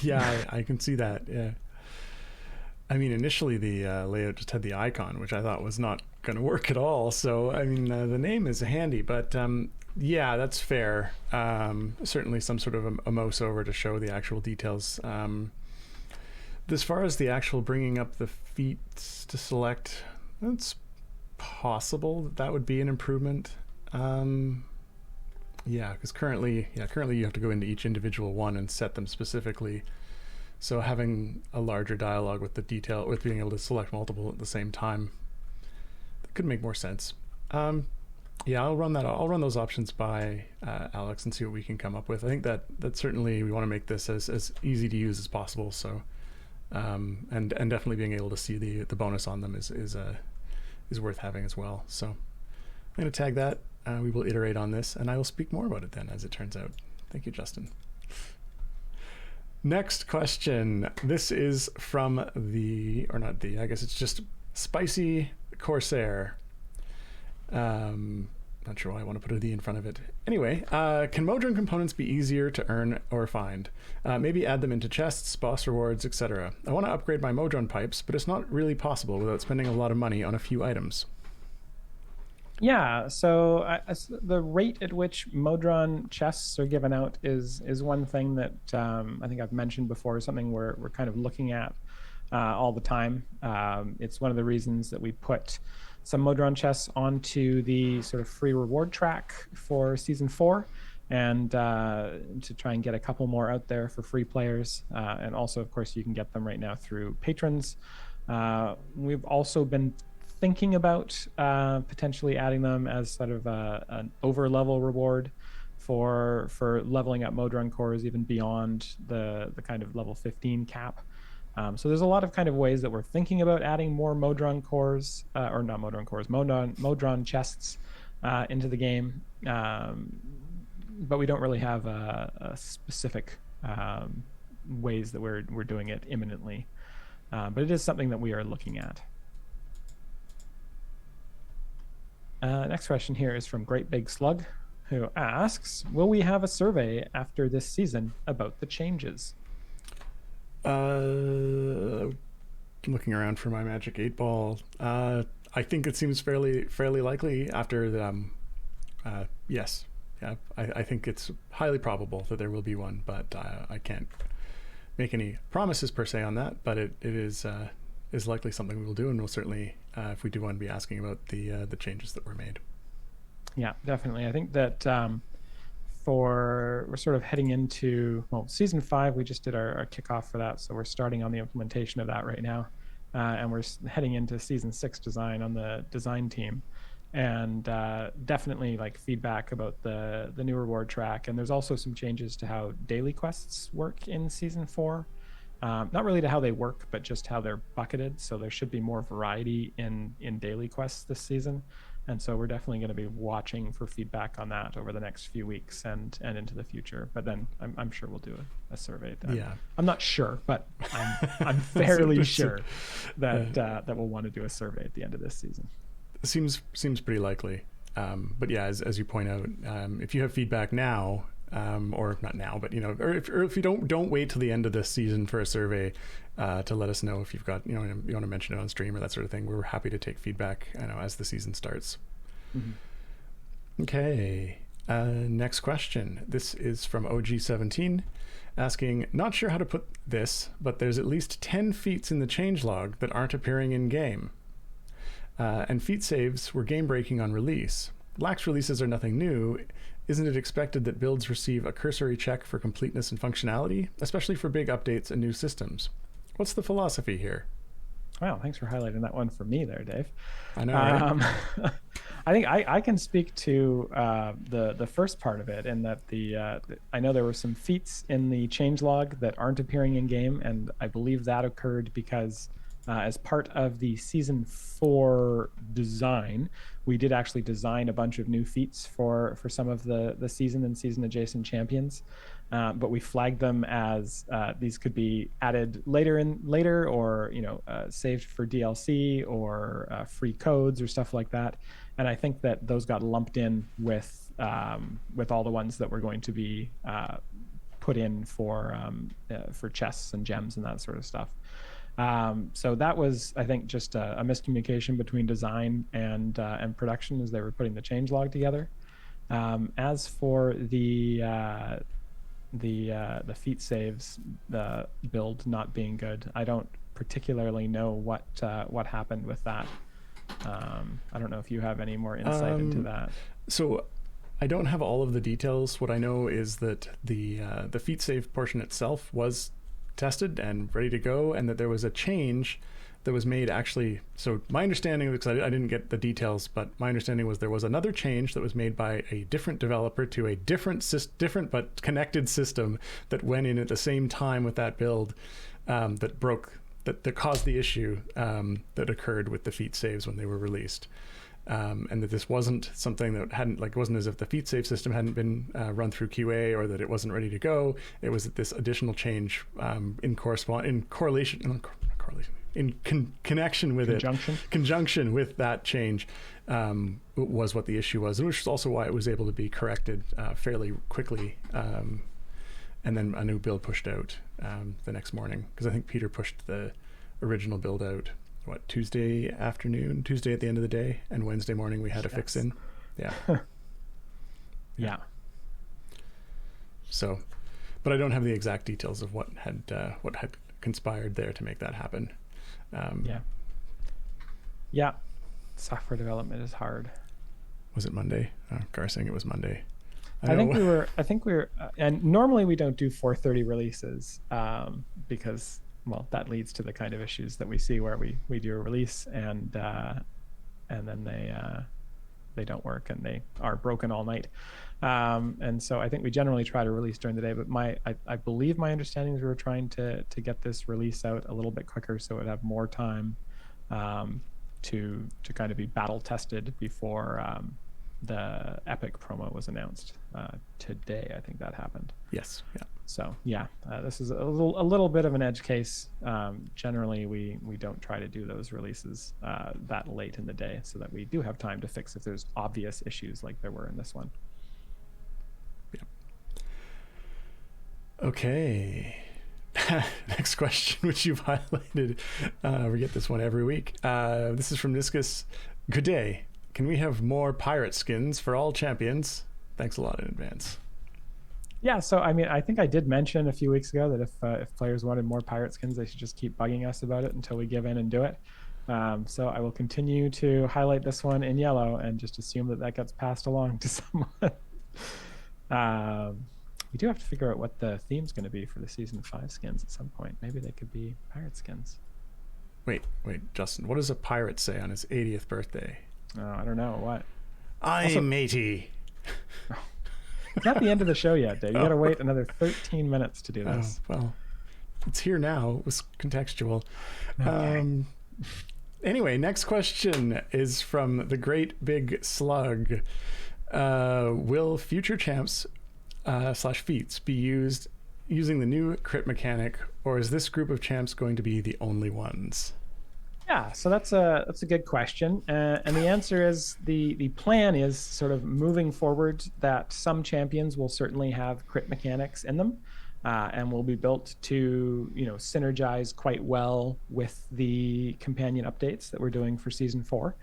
Yeah, I can see that. Yeah. I mean, initially the layout just had the icon, which I thought was not going to work at all. So, I mean, the name is handy, but yeah, that's fair. Certainly some sort of a mouse over to show the actual details. As far as the actual bringing up the feats to select, that's possible that would be an improvement. Yeah, because currently you have to go into each individual one and set them specifically. So having a larger dialogue with the detail, with being able to select multiple at the same time, that could make more sense. Yeah, I'll run those options by Alex and see what we can come up with. I think that certainly we want to make this as easy to use as possible. So, and definitely being able to see the bonus on them is worth having as well. So I'm going to tag that. We will iterate on this, and I will speak more about it then, as it turns out. Thank you, Justin. Next question. This is from I guess it's just Spicy Corsair. Not sure why I want to put a the in front of it. Anyway, can Modron components be easier to earn or find? Maybe add them into chests, boss rewards, etc. I want to upgrade my Modron pipes, but it's not really possible without spending a lot of money on a few items. Yeah, so the rate at which Modron chests are given out is one thing that I think I've mentioned before, something we're kind of looking at all the time. It's one of the reasons that we put some Modron chests onto the sort of free reward track for season 4, and to try and get a couple more out there for free players. And also, of course, you can get them right now through patrons. We've also been thinking about potentially adding them as sort of an over level reward for leveling up Modron cores even beyond the kind of level 15 cap. So there's a lot of kind of ways that we're thinking about adding more Modron cores, or not Modron cores, Modron chests into the game. But we don't really have a specific ways that we're doing it imminently. But it is something that we are looking at. Next question here is from Great Big Slug, who asks, will we have a survey after this season about the changes? Looking around for my magic 8-ball. I think it seems fairly likely after the yes. Yeah, I think it's highly probable that there will be one, but I can't make any promises per se on that, but it is likely something we will do, and we'll certainly, if we do want to be asking about the changes that were made. Yeah, definitely. I think that we're sort of heading into, well, season 5, we just did our kickoff for that, so we're starting on the implementation of that right now, and we're heading into season 6 design on the design team, and definitely like feedback about the new reward track. And there's also some changes to how daily quests work in season 4. Not really to how they work, but just how they're bucketed. So there should be more variety in daily quests this season. And so we're definitely going to be watching for feedback on that over the next few weeks and into the future. But then I'm sure we'll do a survey then. Yeah. I'm not sure, but I'm fairly sure that we'll want to do a survey at the end of this season. Seems pretty likely. But yeah, as you point out, if you have feedback now, or not now, but or if you don't wait till the end of this season for a survey to let us know if you've got you want to mention it on stream or that sort of thing. We're happy to take feedback as the season starts. Mm-hmm. Okay, next question. This is from OG17 asking, not sure how to put this, but there's at least 10 feats in the changelog that aren't appearing in game, and feat saves were game breaking on release. Lax releases are nothing new. Isn't it expected that builds receive a cursory check for completeness and functionality, especially for big updates and new systems? What's the philosophy here? Wow, thanks for highlighting that one for me there, Dave. I know, right? I think I can speak to the first part of it, in that I know there were some feats in the changelog that aren't appearing in game, and I believe that occurred because as part of the season 4 design, we did actually design a bunch of new feats for some of the season and season adjacent champions, but we flagged them as these could be added later, or saved for DLC or free codes or stuff like that. And I think that those got lumped in with all the ones that were going to be put in for chests and gems and that sort of stuff. So that was, I think, just a miscommunication between design and production as they were putting the changelog together. As for the feat saves, the build not being good, I don't particularly know what happened with that. I don't know if you have any more insight into that. So I don't have all of the details. What I know is that the feat save portion itself was tested and ready to go, and that there was a change that was made actually. So my understanding, because I didn't get the details, but my understanding was there was another change that was made by a different developer to a different but connected system that went in at the same time with that build, that caused the issue that occurred with the feat saves when they were released. And that this wasn't something that it wasn't as if the feat save system hadn't been run through QA, or that it wasn't ready to go. It was this additional change in correlation. in connection with conjunction with that change was what the issue was, which is also why it was able to be corrected fairly quickly. And then a new build pushed out the next morning, because I think Peter pushed the original build out, Tuesday afternoon, Tuesday at the end of the day, and Wednesday morning we had a fix in. Yeah. Yeah. So, but I don't have the exact details of what had conspired there to make that happen. Yeah. Software development is hard. Was it Monday? Gar saying it was Monday. I think we were, and normally we don't do 4:30 releases because, well, that leads to the kind of issues that we see where we do a release and then they don't work and they are broken all night. And so I think we generally try to release during the day, but I believe my understanding is we were trying to get this release out a little bit quicker so it would have more time to kind of be battle tested before the Epic promo was announced today. I think that happened. Yes. Yeah. So yeah, this is a little bit of an edge case. Generally, we don't try to do those releases that late in the day, so that we do have time to fix if there's obvious issues like there were in this one. Yeah. Okay. Next question, which you've highlighted. We get this one every week. This is from Niscus. Good day. Can we have more pirate skins for all champions? Thanks a lot in advance. Yeah, so I mean, I think I did mention a few weeks ago that if players wanted more pirate skins, they should just keep bugging us about it until we give in and do it. So I will continue to highlight this one in yellow and just assume that gets passed along to someone. We do have to figure out what the theme's going to be for the Season 5 skins at some point. Maybe they could be pirate skins. Wait, Justin, what does a pirate say on his 80th birthday? Oh, I don't know. What? I'm matey. It's not the end of the show yet, Dave. You got to wait another 13 minutes to do this. Well, it's here now. It was contextual. Okay. Anyway, next question is from the Great Big Slug. Will future champs / feats be used using the new crit mechanic, or is this group of champs going to be the only ones? Yeah, so that's a good question, and the answer is the plan is sort of moving forward that some champions will certainly have crit mechanics in them, and will be built to synergize quite well with the companion updates that we're doing for Season 4.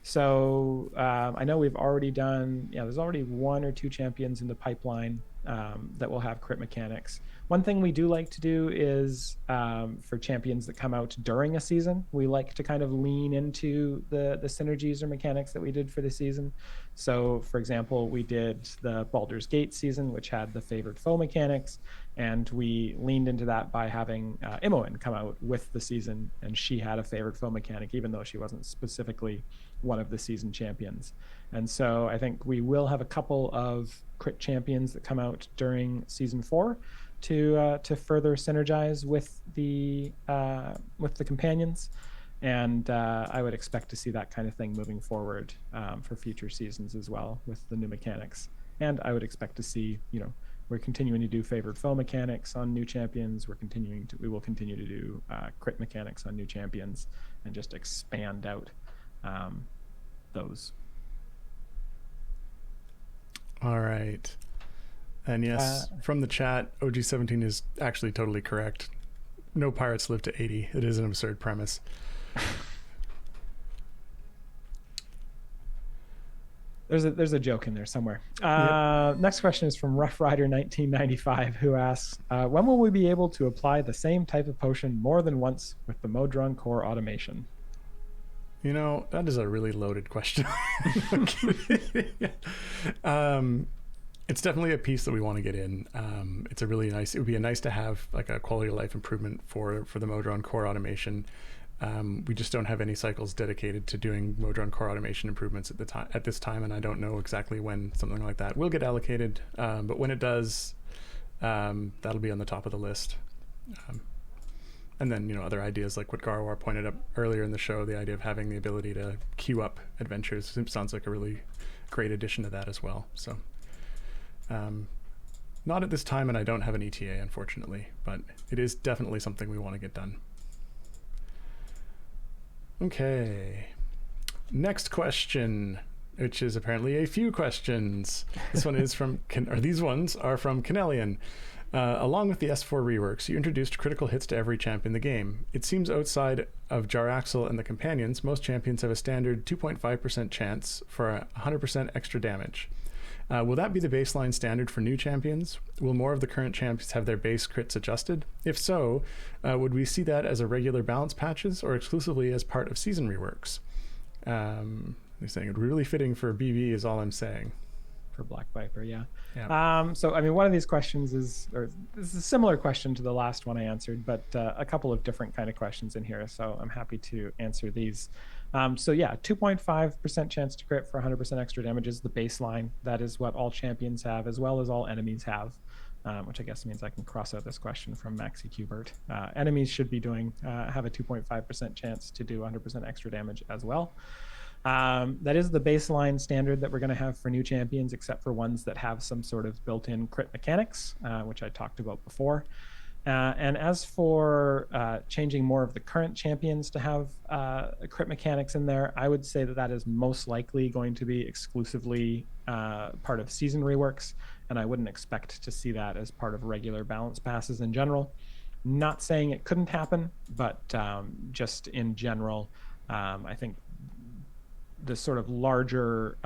So I know we've already done, there's already 1 or 2 champions in the pipeline that will have crit mechanics. One thing we do like to do is for champions that come out during a season, we like to kind of lean into the synergies or mechanics that we did for the season. So for example, we did the Baldur's Gate season, which had the favored foe mechanics, and we leaned into that by having Imoen come out with the season, and she had a favored foe mechanic, even though she wasn't specifically one of the season champions. And so I think we will have a couple of crit champions that come out during Season 4 to further synergize with the companions, and I would expect to see that kind of thing moving forward for future seasons as well with the new mechanics. And I would expect to see, we're continuing to do favored foe mechanics on new champions. We will continue to do crit mechanics on new champions and just expand out those. All right. And yes, from the chat, OG17 is actually totally correct. No pirates live to 80. It is an absurd premise. There's a joke in there somewhere. Next question is from Rough Rider 1995, who asks, when will we be able to apply the same type of potion more than once with the Modron core automation? That is a really loaded question. It's definitely a piece that we want to get in. It would be nice to have like a quality of life improvement for the Modron core automation. We just don't have any cycles dedicated to doing Modron core automation improvements at this time, and I don't know exactly when something like that will get allocated. But when it does, that'll be on the top of the list. And then, other ideas like what Garwar pointed up earlier in the show, the idea of having the ability to queue up adventures sounds like a really great addition to that as well. So, not at this time, and I don't have an ETA, unfortunately, but it is definitely something we want to get done. Okay. Next question, which is apparently a few questions. This one is from, or these ones are from Canelian. Along with the S4 reworks, you introduced critical hits to every champ in the game. It seems outside of Jaraxxle and the companions, most champions have a standard 2.5% chance for 100% extra damage. Will that be the baseline standard for new champions? Will more of the current champions have their base crits adjusted? If so, would we see that as a regular balance patches or exclusively as part of season reworks? They're saying it's really fitting for BV is all I'm saying. For Black Viper, yeah. Yeah. So, I mean, one of these questions is a similar question to the last one I answered, but a couple of different kind of questions in here. So I'm happy to answer these. So yeah, 2.5% chance to crit for 100% extra damage is the baseline. That is what all champions have, as well as all enemies have, which I guess means I can cross out this question from Maxi Qbert. Enemies should be have a 2.5% chance to do 100% extra damage as well. That is the baseline standard that we're going to have for new champions, except for ones that have some sort of built-in crit mechanics, which I talked about before. And as for changing more of the current champions to have crit mechanics in there, I would say that that is most likely going to be exclusively part of season reworks, and I wouldn't expect to see that as part of regular balance passes in general. Not saying it couldn't happen, but just in general, I think the sort of larger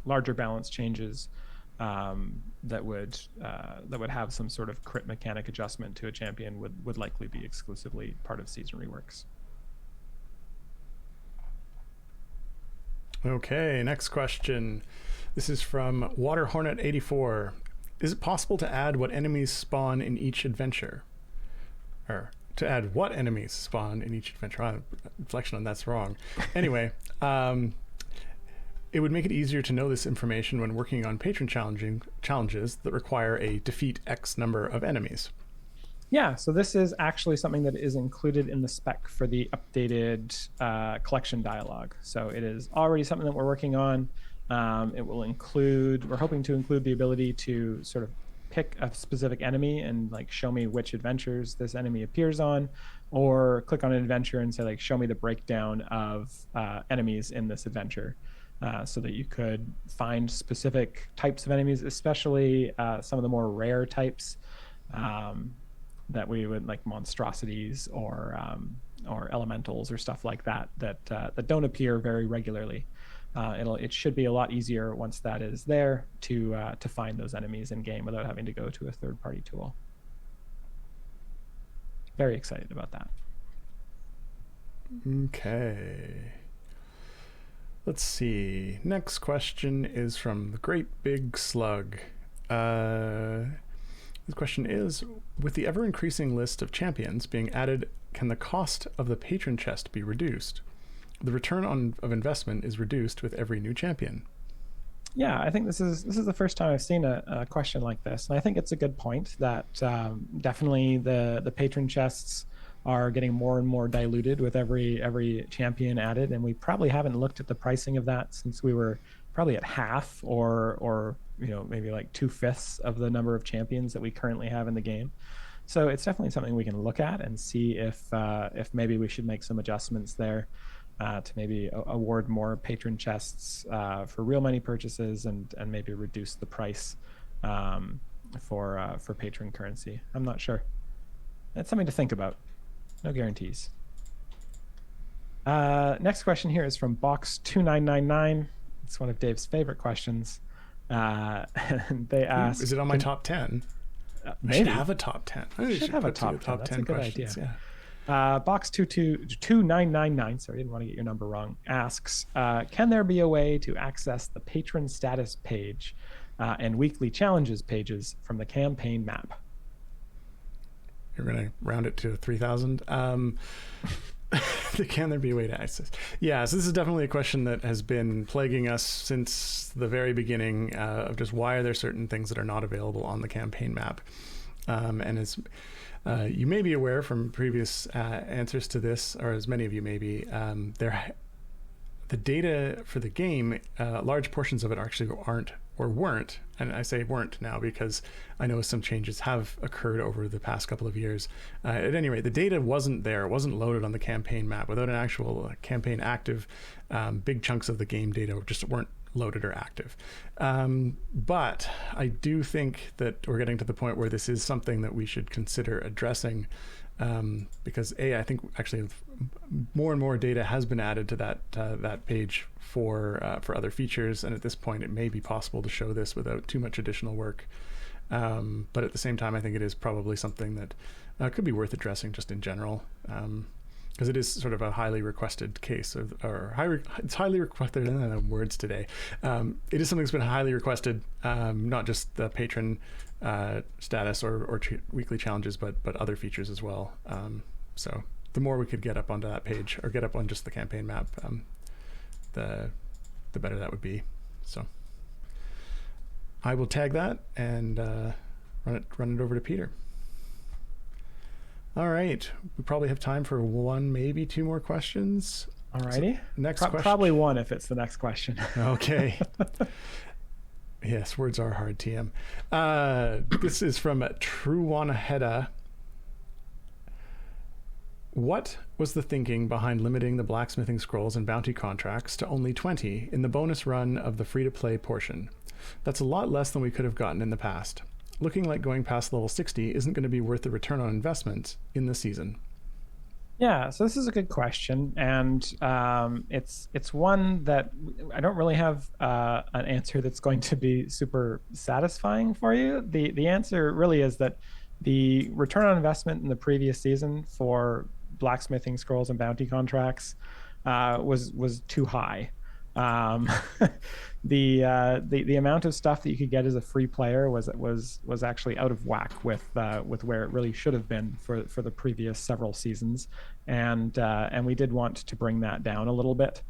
balance changes that would have some sort of crit mechanic adjustment to a champion would likely be exclusively part of season reworks. Okay, next question. This is from Water Hornet 84. Is it possible to add what enemies spawn in each adventure? Or to add what enemies spawn in each adventure? Inflection on that's wrong. Anyway, it would make it easier to know this information when working on patron challenges that require a defeat X number of enemies. Yeah, so this is actually something that is included in the spec for the updated collection dialogue. So it is already something that we're working on. It will include, we're hoping to include the ability to sort of pick a specific enemy and like show me which adventures this enemy appears on, or click on an adventure and say like show me the breakdown of enemies in this adventure, so that you could find specific types of enemies, especially some of the more rare types that we would like monstrosities or elementals or stuff like that that don't appear very regularly. It should be a lot easier once that is there to find those enemies in game without having to go to a third-party tool. Very excited about that. Okay. Let's see. Next question is from the Great Big Slug. The question is, with the ever-increasing list of champions being added, can the cost of the patron chest be reduced? The return of investment is reduced with every new champion. Yeah, I think this is the first time I've seen a question like this, and I think it's a good point that definitely the patron chests are getting more and more diluted with every champion added, and we probably haven't looked at the pricing of that since we were probably at half or maybe like 2/5 of the number of champions that we currently have in the game. So it's definitely something we can look at and see if maybe we should make some adjustments there. To maybe award more patron chests for real money purchases and maybe reduce the price for patron currency. I'm not sure. That's something to think about. No guarantees. Next question here is from Box 2999. It's one of Dave's favorite questions. And they ask, is it on my top 10? Maybe. I should have a top 10. I should have a top 10. That's a good idea. Yeah. Box 2999, sorry, I didn't want to get your number wrong, asks, can there be a way to access the patron status page and weekly challenges pages from the campaign map? You're going to round it to 3,000. Can there be a way to access? Yeah, so this is definitely a question that has been plaguing us since the very beginning of just why are there certain things that are not available on the campaign map. And as you may be aware from previous answers to this, or as many of you may be, there the data for the game, large portions of it actually aren't or weren't, and I say weren't now because I know some changes have occurred over the past couple of years. At any rate, the data wasn't there, it wasn't loaded on the campaign map. Without an actual campaign active, big chunks of the game data just weren't loaded or active. But I do think that we're getting to the point where this is something that we should consider addressing, because I think actually more and more data has been added to that page for other features, and at this point it may be possible to show this without too much additional work. But at the same time, I think it is probably something that could be worth addressing just in general, because it is sort of a highly requested case, it's highly requested. Words today. It is something that's been highly requested, not just the patron status or weekly challenges, but other features as well. So the more we could get up onto that page or get up on just the campaign map, the better that would be. So I will tag that and run it over to Peter. All right, we probably have time for one, maybe two more questions. Alrighty. So next question. Probably one if it's the next question. Okay. Yes, words are hard, TM. This is from Truwanaheda. What was the thinking behind limiting the blacksmithing scrolls and bounty contracts to only 20 in the bonus run of the free-to-play portion? That's a lot less than we could have gotten in the past. Looking like going past level 60 isn't going to be worth the return on investment in the season. Yeah, so this is a good question, and it's one that I don't really have an answer that's going to be super satisfying for you. The answer really is that the return on investment in the previous season for blacksmithing scrolls and bounty contracts was too high. The amount of stuff that you could get as a free player was actually out of whack with where it really should have been for the previous several seasons, and we did want to bring that down a little bit.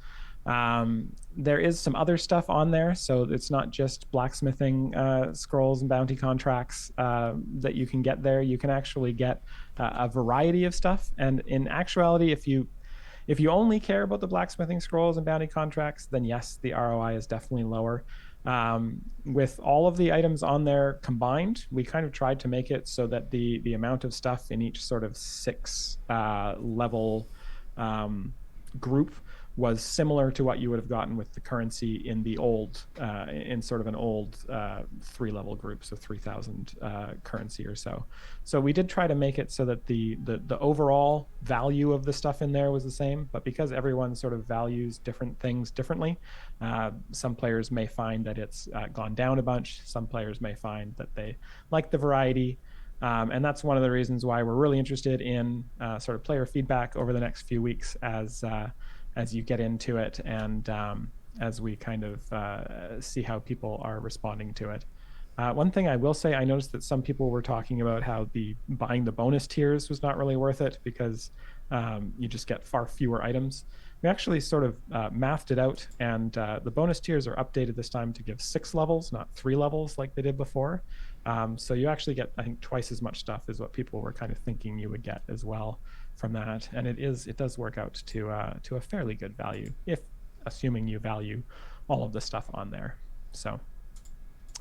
There is some other stuff on there, so it's not just blacksmithing scrolls and bounty contracts that you can get there. You can actually get a variety of stuff, and in actuality, if you only care about the blacksmithing scrolls and bounty contracts, then yes, the ROI is definitely lower. With all of the items on there combined, we kind of tried to make it so that the amount of stuff in each sort of 6 level group was similar to what you would have gotten with the currency in the old, in sort of an old 3-level group, so 3,000 currency or so. So we did try to make it so that the overall value of the stuff in there was the same, but because everyone sort of values different things differently, some players may find that it's gone down a bunch. Some players may find that they like the variety. And that's one of the reasons why we're really interested in sort of player feedback over the next few weeks as you get into it, and as we kind of see how people are responding to it. One thing I will say, I noticed that some people were talking about how buying the bonus tiers was not really worth it because you just get far fewer items. We actually sort of mathed it out, and the bonus tiers are updated this time to give 6 levels, not 3 levels like they did before. So you actually get, I think, twice as much stuff as what people were kind of thinking you would get as well from that, and it does work out to a fairly good value, if assuming you value all of the stuff on there. So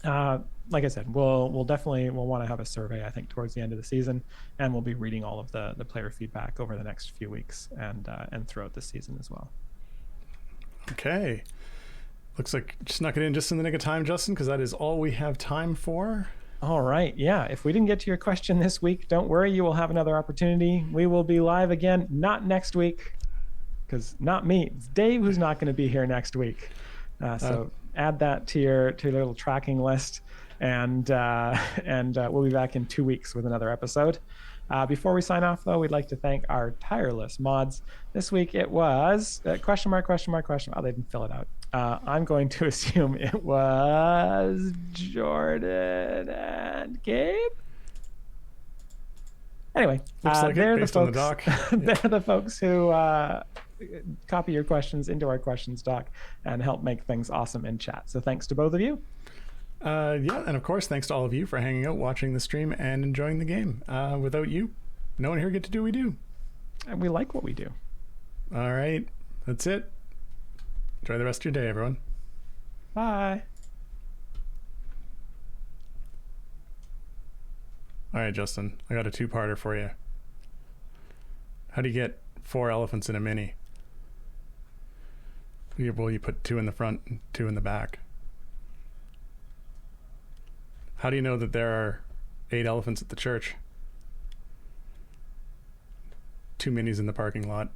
like I said, we'll want to have a survey, I think, towards the end of the season, and we'll be reading all of the player feedback over the next few weeks and throughout the season as well. Okay, looks like you snuck it in just in the nick of time, Justin, because that is all we have time for. All right. Yeah. If we didn't get to your question this week, don't worry. You will have another opportunity. We will be live again, not next week, because not me. It's Dave who's not going to be here next week. So add that to your little tracking list, and we'll be back in 2 weeks with another episode. Before we sign off, though, we'd like to thank our tireless mods. This week it was question mark. Oh, they didn't fill it out. I'm going to assume it was Jordan and Gabe. Anyway, like they're the folks. On the doc. They're the folks who copy your questions into our questions doc and help make things awesome in chat. So thanks to both of you. Yeah, and of course, thanks to all of you for hanging out, watching the stream, and enjoying the game. Without you, no one here get to do what we do. And we like what we do. All right, that's it. Enjoy the rest of your day, everyone. Bye. All right, Justin, I got a two-parter for you. How do you get 4 elephants in a mini? Well, you put 2 in the front and 2 in the back. How do you know that there are 8 elephants at the church? 2 minis in the parking lot.